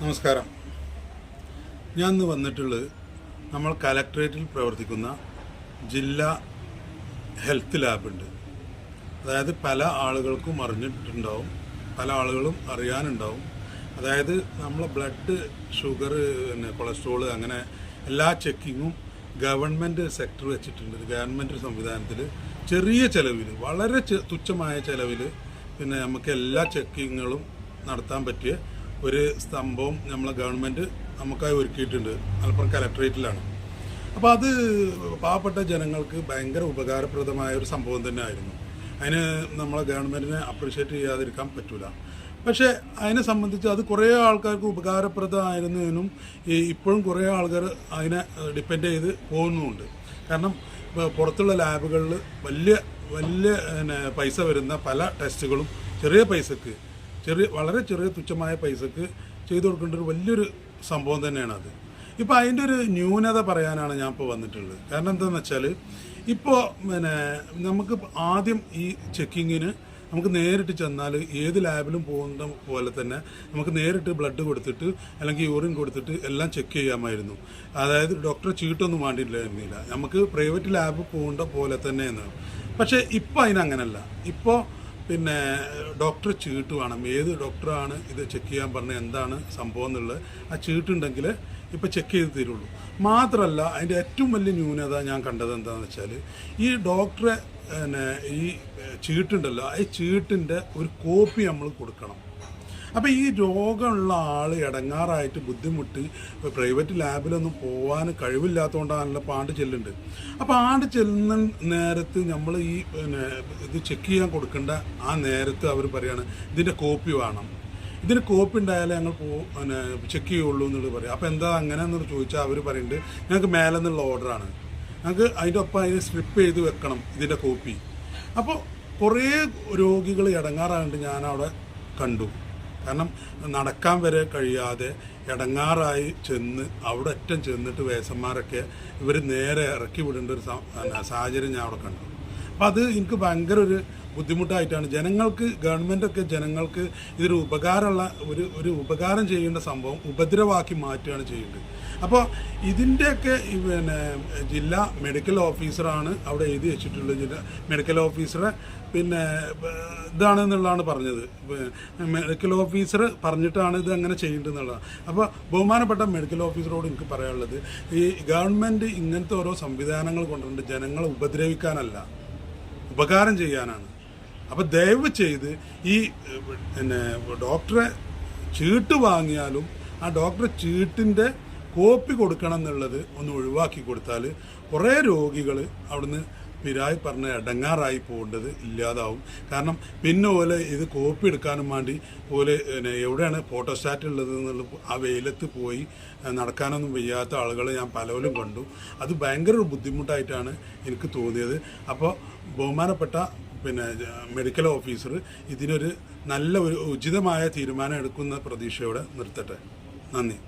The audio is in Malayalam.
നമസ്കാരം. ഞാൻ ഇന്ന് വന്നിട്ടുള്ളത് നമ്മൾ കലക്ട്രേറ്റിൽ പ്രവർത്തിക്കുന്ന ജില്ലാ ഹെൽത്ത് ലാബുണ്ട്. അതായത് പല ആളുകൾക്കും അറിഞ്ഞിട്ടുണ്ടാവും, പല ആളുകളും അറിയാനുണ്ടാവും. അതായത് നമ്മളെ ബ്ലഡ്, ഷുഗർ, പിന്നെ കൊളസ്ട്രോൾ, അങ്ങനെ എല്ലാ ചെക്കിങ്ങും ഗവൺമെൻറ് സെക്ടർ വെച്ചിട്ടുണ്ട്. ഗവൺമെൻറ് സംവിധാനത്തിൽ ചെറിയ ചിലവിൽ, വളരെ തുച്ഛമായ ചിലവിൽ പിന്നെ നമുക്ക് എല്ലാ ചെക്കിങ്ങുകളും നടത്താൻ പറ്റിയ ഒരു സംഭവം നമ്മളെ ഗവൺമെൻറ് നമുക്കായി ഒരുക്കിയിട്ടുണ്ട്. മലപ്പുറം കലക്ട്രേറ്റിലാണ്. അപ്പോൾ അത് പാവപ്പെട്ട ജനങ്ങൾക്ക് ഭയങ്കര ഉപകാരപ്രദമായ ഒരു സംഭവം തന്നെ ആയിരുന്നു. അതിന് നമ്മളെ ഗവൺമെൻറ്റിനെ അപ്രീഷിയേറ്റ് ചെയ്യാതിരിക്കാൻ പറ്റില്ല. പക്ഷേ അതിനെ സംബന്ധിച്ച് അത് കുറേ ആൾക്കാർക്ക് ഉപകാരപ്രദമായിരുന്നതിനും ഇപ്പോഴും കുറേ ആൾക്കാർ അതിനെ ഡിപ്പെൻഡ് ചെയ്ത് പോകുന്നുമുണ്ട്. കാരണം പുറത്തുള്ള ലാബുകളിൽ വലിയ വലിയ പൈസ വരുന്ന പല ടെസ്റ്റുകളും ചെറിയ പൈസക്ക്, വളരെ ചെറിയ തുച്ഛമായ പൈസക്ക് ചെയ്തു കൊടുക്കേണ്ട ഒരു വലിയൊരു സംഭവം തന്നെയാണ് അത്. ഇപ്പോൾ അതിൻ്റെ ഒരു ന്യൂനത പറയാനാണ് ഞാൻ ഇപ്പോൾ വന്നിട്ടുള്ളത്. കാരണം എന്താണെന്ന് വെച്ചാൽ, ഇപ്പോൾ നമുക്ക് ആദ്യം ഈ ചെക്കിങ്ങിന് നമുക്ക് നേരിട്ട് ചെന്നാൽ ഏത് ലാബിലും പോകുന്ന പോലെ തന്നെ നമുക്ക് നേരിട്ട് ബ്ലഡ് കൊടുത്തിട്ട് അല്ലെങ്കിൽ യൂറിൻ കൊടുത്തിട്ട് എല്ലാം ചെക്ക് ചെയ്യാമായിരുന്നു. അതായത് ഡോക്ടറെ ചീട്ടൊന്നും വേണ്ടിയില്ലായിരുന്നില്ല. നമുക്ക് പ്രൈവറ്റ് ലാബ് പോകേണ്ട പോലെ തന്നെയെന്ന്. പക്ഷേ ഇപ്പോൾ അതിനങ്ങനല്ല. ഇപ്പോൾ പിന്നെ ഡോക്ടർ ചീട്ട് വേണം. ഏത് ഡോക്ടറാണ് ഇത് ചെക്ക് ചെയ്യാൻ പറഞ്ഞത്, എന്താണ് സംഭവം എന്നുള്ളത് ആ ചീട്ടുണ്ടെങ്കിൽ ഇപ്പോൾ ചെക്ക് ചെയ്ത് തരുള്ളൂ. മാത്രമല്ല, അതിൻ്റെ ഏറ്റവും വലിയ ന്യൂനത ഞാൻ കണ്ടത് എന്താണെന്ന് വെച്ചാൽ, ഈ ഡോക്ടറെ ഈ ചീട്ടുണ്ടല്ലോ, ഈ ചീട്ടിൻ്റെ ഒരു കോപ്പി നമ്മൾ കൊടുക്കണം. അപ്പോൾ ഈ രോഗമുള്ള ആൾ ഇടങ്ങാറായിട്ട് ബുദ്ധിമുട്ടി പ്രൈവറ്റ് ലാബിലൊന്നും പോകാൻ കഴിവില്ലാത്തതുകൊണ്ടാണല്ലോ പാണ്ട് ചെല്ലുന്നുണ്ട്. അപ്പോൾ ആണ്ട് ചെല്ലുന്ന നേരത്ത് നമ്മൾ ഈ ഇത് ചെക്ക് ചെയ്യാൻ കൊടുക്കേണ്ട ആ നേരത്ത് അവർ പറയാണ് ഇതിൻ്റെ കോപ്പി വേണം, ഇതിന് കോപ്പി ഉണ്ടായാലേ ഞങ്ങൾ ചെക്ക് ചെയ്യുള്ളൂ എന്നുള്ളത് പറയും. അപ്പോൾ എന്താ അങ്ങനെ എന്ന് ചോദിച്ചാൽ അവർ പറയുന്നുണ്ട്, ഞങ്ങൾക്ക് മേലെ നിന്നുള്ള ഓർഡറാണ്, ഞങ്ങൾക്ക് അതിൻ്റെ ഒപ്പം അതിന് സ്ട്രിപ്പ് ചെയ്ത് വെക്കണം ഇതിൻ്റെ കോപ്പി. അപ്പോൾ കുറേ രോഗികൾ ഇടങ്ങാറായിട്ട് ഞാനവിടെ കണ്ടു. കാരണം നടക്കാൻ വരെ കഴിയാതെ ഇടങ്ങാറായി ചെന്ന് അവിടെ അറ്റം ചെന്നിട്ട് വേസന്മാരൊക്കെ ഇവർ നേരെ ഇറക്കി വിടേണ്ട ഒരു സാഹചര്യം ഞാൻ അവിടെ കണ്ടു. അപ്പം അത് എനിക്ക് ഭയങ്കര ഒരു ബുദ്ധിമുട്ടായിട്ടാണ്. ഗവൺമെൻറ്റൊക്കെ ജനങ്ങൾക്ക് ഇതൊരു ഉപകാരമുള്ള ഒരു ഉപകാരം ചെയ്യേണ്ട സംഭവം ഉപദ്രവമാക്കി മാറ്റുകയാണ് ചെയ്യേണ്ടത്. അപ്പോൾ ഇതിൻ്റെയൊക്കെ ജില്ലാ മെഡിക്കൽ ഓഫീസറാണ് അവിടെ എഴുതി വെച്ചിട്ടുള്ളത്. ജില്ലാ മെഡിക്കൽ ഓഫീസറെ ഇതാണെന്നുള്ളതാണ് പറഞ്ഞത്. മെഡിക്കൽ ഓഫീസർ പറഞ്ഞിട്ടാണ് ഇത് അങ്ങനെ ചെയ്യേണ്ടതെന്നുള്ളതാണ്. അപ്പോൾ ബഹുമാനപ്പെട്ട മെഡിക്കൽ ഓഫീസറോട് എനിക്ക് പറയാനുള്ളത്, ഈ ഗവൺമെൻറ് ഇങ്ങനത്തെ ഓരോ സംവിധാനങ്ങൾ കൊണ്ടുണ്ട് ജനങ്ങളെ ഉപദ്രവിക്കാനല്ല, ഉപകാരം ചെയ്യാനാണ്. അപ്പോൾ ദയവ് ചെയ്ത് ഈ ഡോക്ടറെ ചീട്ട് വാങ്ങിയാലും ആ ഡോക്ടറെ ചീട്ടിൻ്റെ കോപ്പി കൊടുക്കണം എന്നുള്ളത് ഒന്ന് ഒഴിവാക്കി കൊടുത്താൽ കുറേ രോഗികൾ അവിടുന്ന് പിരായി പറഞ്ഞ ഇടങ്ങാറായി പോകേണ്ടത് ഇല്ലാതാവും. കാരണം പിന്നെ പോലെ ഇത് കോപ്പി എടുക്കാനും വേണ്ടി പോലെ എവിടെയാണ് ഫോട്ടോസ്റ്റാറ്റ് ഉള്ളത് എന്നുള്ള ആ വെയിലത്ത് പോയി നടക്കാനൊന്നും വയ്യാത്ത ആളുകളെ ഞാൻ പലവരും കണ്ടു. അത് ഭയങ്കര ഒരു ബുദ്ധിമുട്ടായിട്ടാണ് എനിക്ക് തോന്നിയത്. അപ്പോൾ ബഹുമാനപ്പെട്ട മെഡിക്കൽ ഓഫീസർ ഇതിനൊരു നല്ല ഒരു ഉചിതമായ തീരുമാനം എടുക്കുന്ന പ്രതീക്ഷയോടെ നിർത്തട്ടെ. നന്ദി.